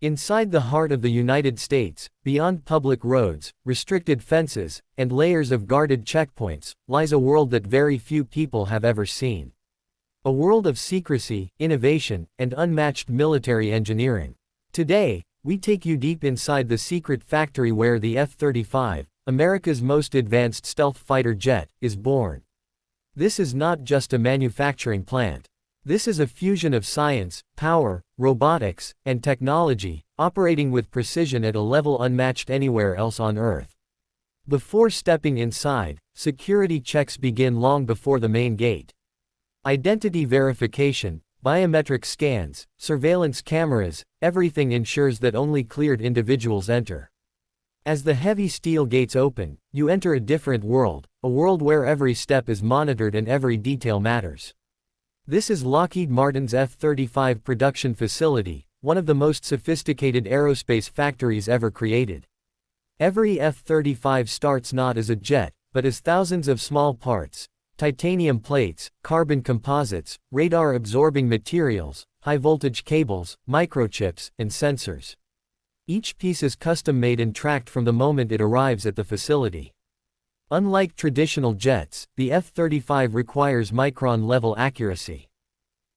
Inside the heart of the United States, beyond public roads, restricted fences, and layers of guarded checkpoints, lies a world that very few people have ever seen. A world of secrecy, innovation, and unmatched military engineering. Today, we take you deep inside the secret factory where the F-35, America's most advanced stealth fighter jet, is born. This is not just a manufacturing plant. This is a fusion of science, power, robotics, and technology, operating with precision at a level unmatched anywhere else on Earth. Before stepping inside, security checks begin long before the main gate. Identity verification, biometric scans, surveillance cameras, everything ensures that only cleared individuals enter. As the heavy steel gates open, you enter a different world, a world where every step is monitored and every detail matters. This is Lockheed Martin's F-35 production facility, one of the most sophisticated aerospace factories ever created. Every F-35 starts not as a jet, but as thousands of small parts: titanium plates, carbon composites, radar-absorbing materials, high-voltage cables, microchips, and sensors. Each piece is custom-made and tracked from the moment it arrives at the facility. Unlike traditional jets, the F-35 requires micron-level accuracy.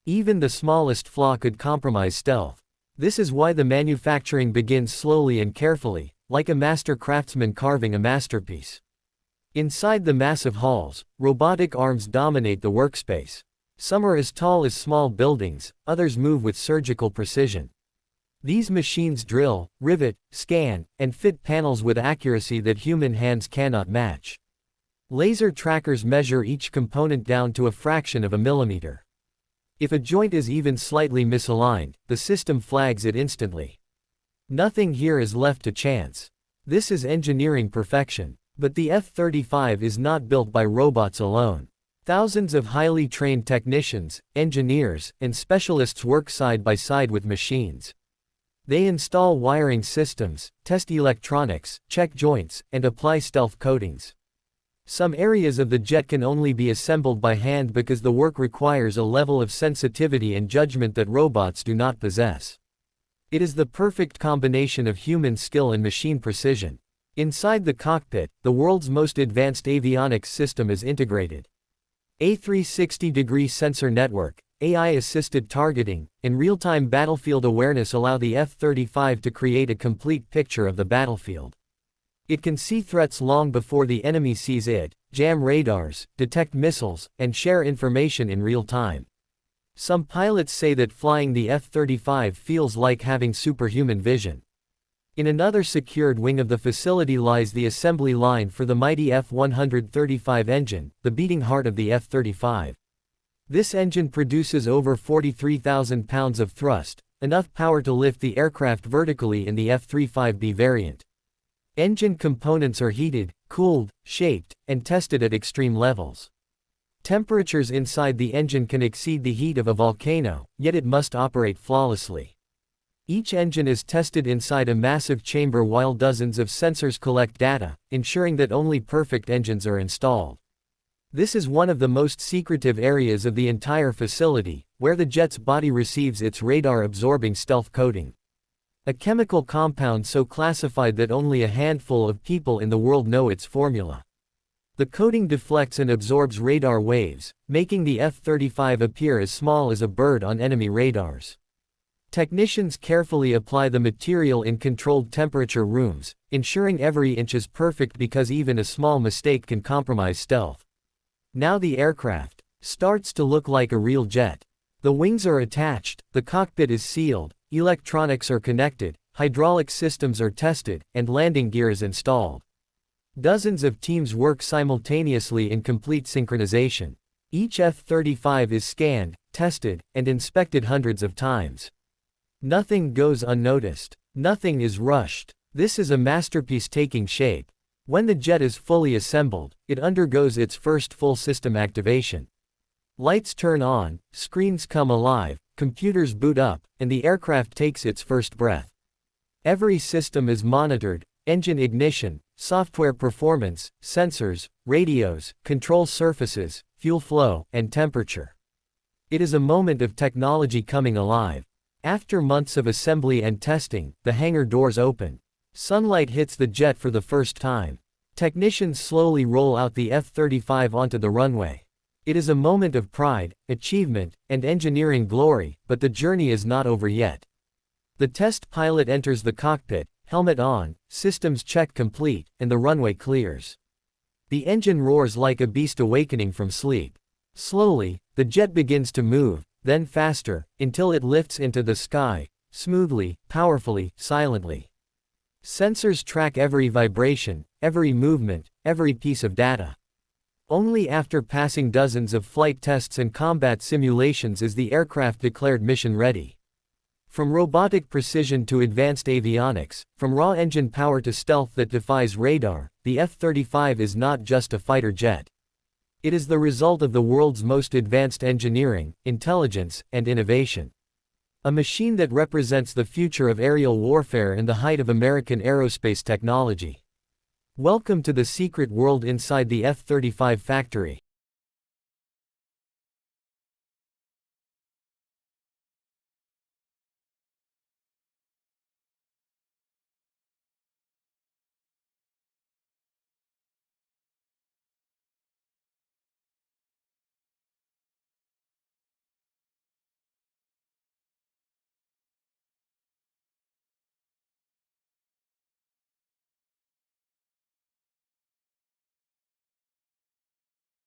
Even the smallest flaw could compromise stealth. This is why the manufacturing begins slowly and carefully, like a master craftsman carving a masterpiece. Inside the massive halls, robotic arms dominate the workspace. Some are as tall as small buildings, others move with surgical precision. These machines drill, rivet, scan, and fit panels with accuracy that human hands cannot match. Laser trackers measure each component down to a fraction of a millimeter. If a joint is even slightly misaligned, the system flags it instantly. Nothing here is left to chance. This is engineering perfection. But the F-35 is not built by robots alone. Thousands of highly trained technicians, engineers, and specialists work side by side with machines. They install wiring systems, test electronics, check joints, and apply stealth coatings. Some areas of the jet can only be assembled by hand because the work requires a level of sensitivity and judgment that robots do not possess. It is the perfect combination of human skill and machine precision. Inside the cockpit, the world's most advanced avionics system is integrated. A 360-degree sensor network, AI-assisted targeting, and real-time battlefield awareness allow the F-35 to create a complete picture of the battlefield. It can see threats long before the enemy sees it, jam radars, detect missiles, and share information in real time. Some pilots say that flying the F-35 feels like having superhuman vision. In another secured wing of the facility lies the assembly line for the mighty F-135 engine, the beating heart of the F-35. This engine produces over 43,000 pounds of thrust, enough power to lift the aircraft vertically in the F-35B variant. Engine components are heated, cooled, shaped, and tested at extreme levels. Temperatures inside the engine can exceed the heat of a volcano, yet it must operate flawlessly. Each engine is tested inside a massive chamber while dozens of sensors collect data, ensuring that only perfect engines are installed. This is one of the most secretive areas of the entire facility, where the jet's body receives its radar-absorbing stealth coating. A chemical compound so classified that only a handful of people in the world know its formula. The coating deflects and absorbs radar waves, making the F-35 appear as small as a bird on enemy radars. Technicians carefully apply the material in controlled temperature rooms, ensuring every inch is perfect because even a small mistake can compromise stealth. Now the aircraft starts to look like a real jet. The wings are attached, the cockpit is sealed, electronics are connected, hydraulic systems are tested, and landing gear is installed. Dozens of teams work simultaneously in complete synchronization. Each F-35 is scanned, tested, and inspected hundreds of times. Nothing goes unnoticed. Nothing is rushed. This is a masterpiece taking shape. When the jet is fully assembled, it undergoes its first full system activation. Lights turn on, screens come alive, computers boot up, and the aircraft takes its first breath. Every system is monitored: engine ignition, software performance, sensors, radios, control surfaces, fuel flow, and temperature. It is a moment of technology coming alive. After months of assembly and testing, the hangar doors open. Sunlight hits the jet for the first time. Technicians slowly roll out the F-35 onto the runway. It is a moment of pride, achievement, and engineering glory, but the journey is not over yet. The test pilot enters the cockpit, helmet on, systems check complete, and the runway clears. The engine roars like a beast awakening from sleep. Slowly, the jet begins to move, then faster, until it lifts into the sky, smoothly, powerfully, silently. Sensors track every vibration, every movement, every piece of data. Only after passing dozens of flight tests and combat simulations is the aircraft declared mission ready. From robotic precision to advanced avionics, from raw engine power to stealth that defies radar, the F-35 is not just a fighter jet. It is the result of the world's most advanced engineering, intelligence, and innovation. A machine that represents the future of aerial warfare and the height of American aerospace technology. Welcome to the secret world inside the F-35 factory.